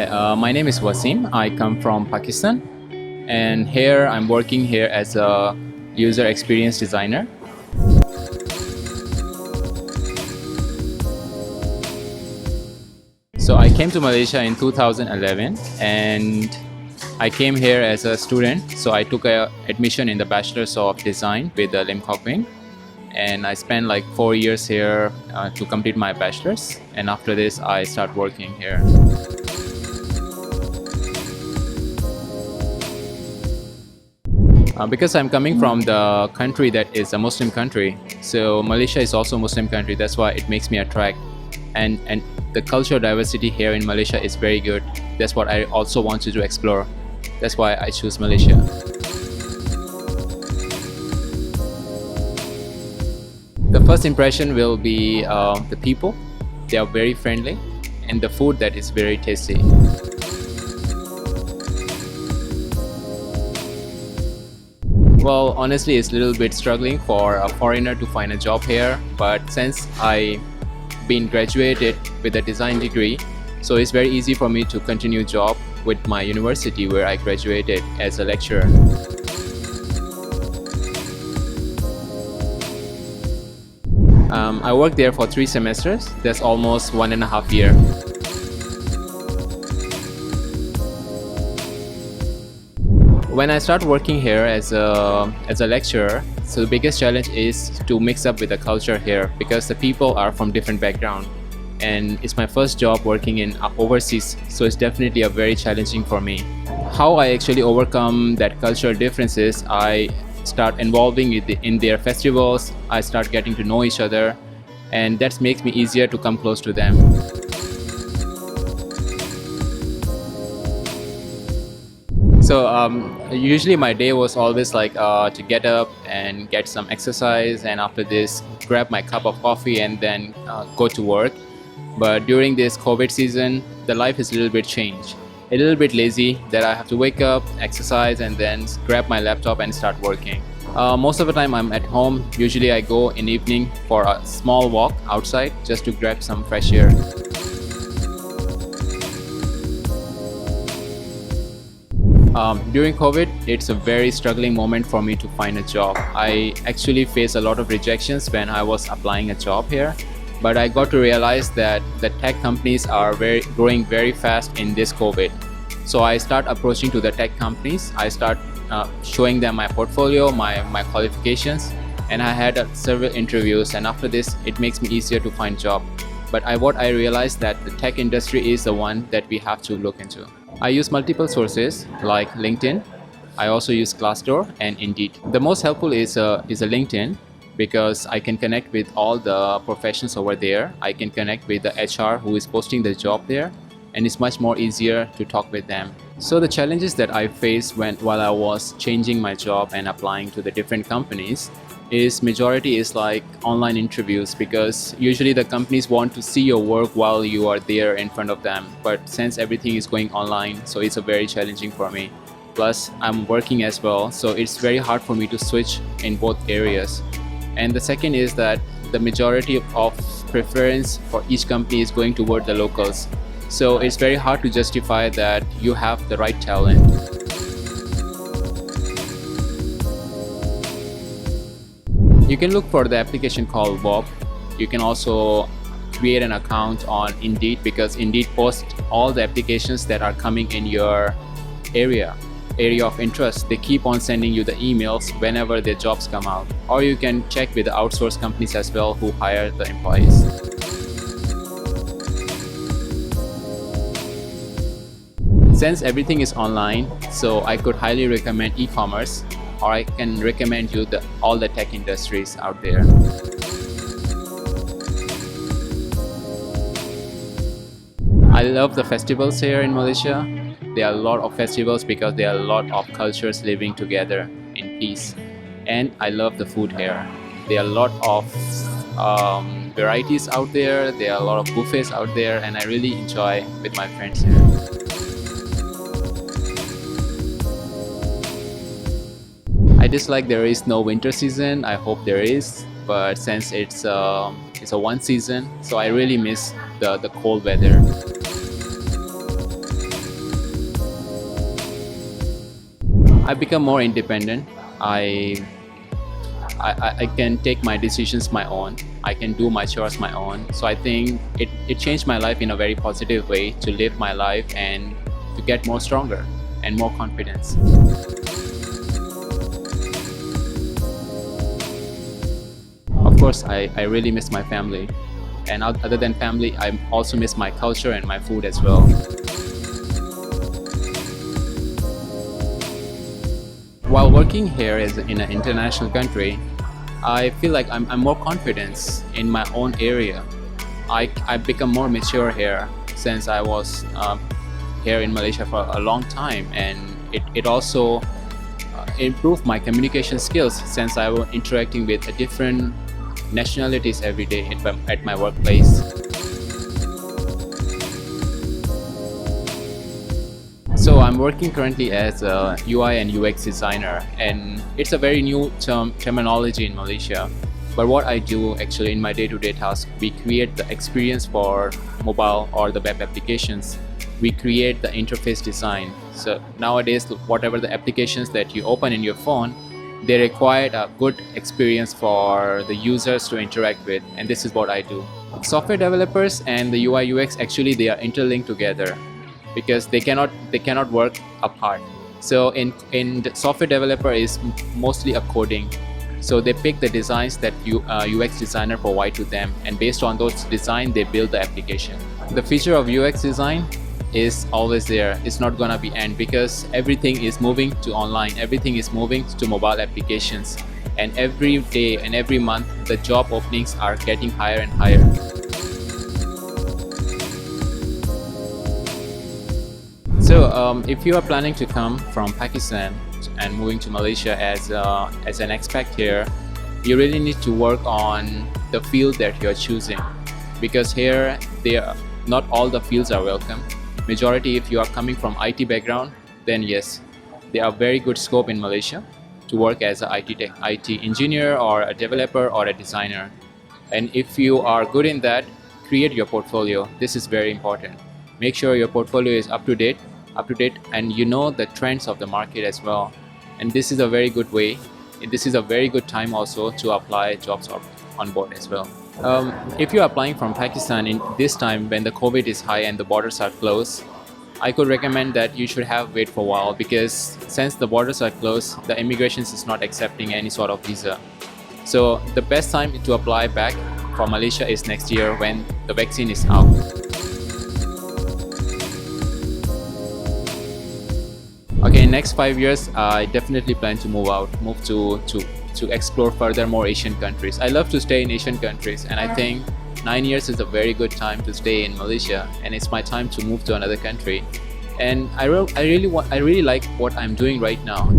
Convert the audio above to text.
My name is Wasim. I come from Pakistan, and here I'm working here as a user experience designer. So I came to Malaysia in 2011, and I came here as a student. So I took a admission in the Bachelor's of Design with the NEWCOMERS, and I spent like 4 years here to complete my bachelor's. And after this, I start working here. Because I'm coming from the country that is a Muslim country, so Malaysia is also a Muslim country. That's why it makes me attract, and the cultural diversity here in Malaysia is very good. That's what I also wanted to explore. That's why I choose Malaysia. The first impression will be the people. They are very friendly, and the food that is very tasty. Well, honestly, it's a little bit struggling for a foreigner to find a job here, but since I been graduated with a design degree, so it's very easy for me to continue job with my university where I graduated as a lecturer. I worked there for 3 semesters. That's almost 1.5 years. When I start working here as a lecturer, so the biggest challenge is to mix up with the culture here because the people are from different background, and it's my first job working in overseas, so it's definitely a very challenging for me. How I actually overcome that cultural differences, I start involving in their festivals. I start getting to know each other, and that makes me easier to come close to them. So usually my day was always like to get up and get some exercise, and after this grab my cup of coffee and then go to work. But during this COVID season, the life is a little bit changed. A little bit lazy that I have to wake up, exercise, and then grab my laptop and start working. Most of the time I'm at home. Usually I go in evening for a small walk outside just to grab some fresh air. During COVID, it's a very struggling moment for me to find a job. I actually faced a lot of rejections when I was applying a job here, but I got to realize that the tech companies are growing very fast in this COVID. So I start approaching to the tech companies. I start showing them my portfolio, my qualifications, and I had several interviews, and after this it makes me easier to find job. But what I realized that the tech industry is the one that we have to look into. I use multiple sources like LinkedIn. I also use Glassdoor and Indeed. The most helpful is a LinkedIn because I can connect with all the professions over there. I can connect with the HR who is posting the job there, and it's much more easier to talk with them. So the challenges that I faced while I was changing my job and applying to the different companies is majority is like online interviews, because usually the companies want to see your work while you are there in front of them, but since everything is going online, so it's a very challenging for me. Plus I'm working as well, so it's very hard for me to switch in both areas. And the second is that the majority of preference for each company is going toward the locals, so it's very hard to justify that you have the right talent. You can look for the application called Bob. You can also create an account on Indeed, because Indeed posts all the applications that are coming in your area of interest. They keep on sending you the emails whenever their jobs come out. Or you can check with the outsourced companies as well who hire the employees. Since everything is online, so I could highly recommend e-commerce, or I can recommend you all the tech industries out there. I love the festivals here in Malaysia. There are a lot of festivals because there are a lot of cultures living together in peace. And I love the food here. There are a lot of varieties out there. There are a lot of buffets out there, and I really enjoy with my friends here. I dislike there is no winter season. I hope there is, but since it's a one season, so I really miss the cold weather. I become more independent. I can take my decisions my own. I can do my chores my own. So I think it changed my life in a very positive way to live my life and to get more stronger and more confidence. Of course, I really miss my family. And other than family, I also miss my culture and my food as well. While working here in an international country, I feel like I'm more confident in my own area. I become more mature here since I was here in Malaysia for a long time, and it also improved my communication skills since I was interacting with different nationalities every day at my workplace. So I'm working currently as a UI and UX designer, and it's a very new terminology in Malaysia. But what I do actually in my day-to-day task, we create the experience for mobile or the web applications. We create the interface design. So nowadays, whatever the applications that you open in your phone, they require a good experience for the users to interact with, and this is what I do. Software developers and the UI UX actually they are interlinked together because they cannot work apart. So in the software developer is mostly a coding. So they pick the designs that UX designer provide to them, and based on those designs they build the application. The feature of UX design is always there. It's not gonna be end because everything is moving to online, everything is moving to mobile applications, and every day and every month the job openings are getting higher and higher. So if you are planning to come from Pakistan and moving to Malaysia as an expat here, you really need to work on the field that you are choosing, because here not all the fields are welcome. Majority, if you are coming from IT background, then yes, there are very good scope in Malaysia to work as an IT engineer or a developer or a designer. And if you are good in that, create your portfolio. This is very important. Make sure your portfolio is up to date, and you know the trends of the market as well. And this is a very good way. This is a very good time also to apply jobs on board as well. If you're applying from Pakistan in this time when the COVID is high and the borders are closed, I could recommend that you should wait for a while, because since the borders are closed, the immigration is not accepting any sort of visa. So the best time to apply back for Malaysia is next year when the vaccine is out. Okay, in next 5 years, I definitely plan to move to explore further more Asian countries. I love to stay in Asian countries, and I think 9 years is a very good time to stay in Malaysia, and it's my time to move to another country. And I really like what I'm doing right now.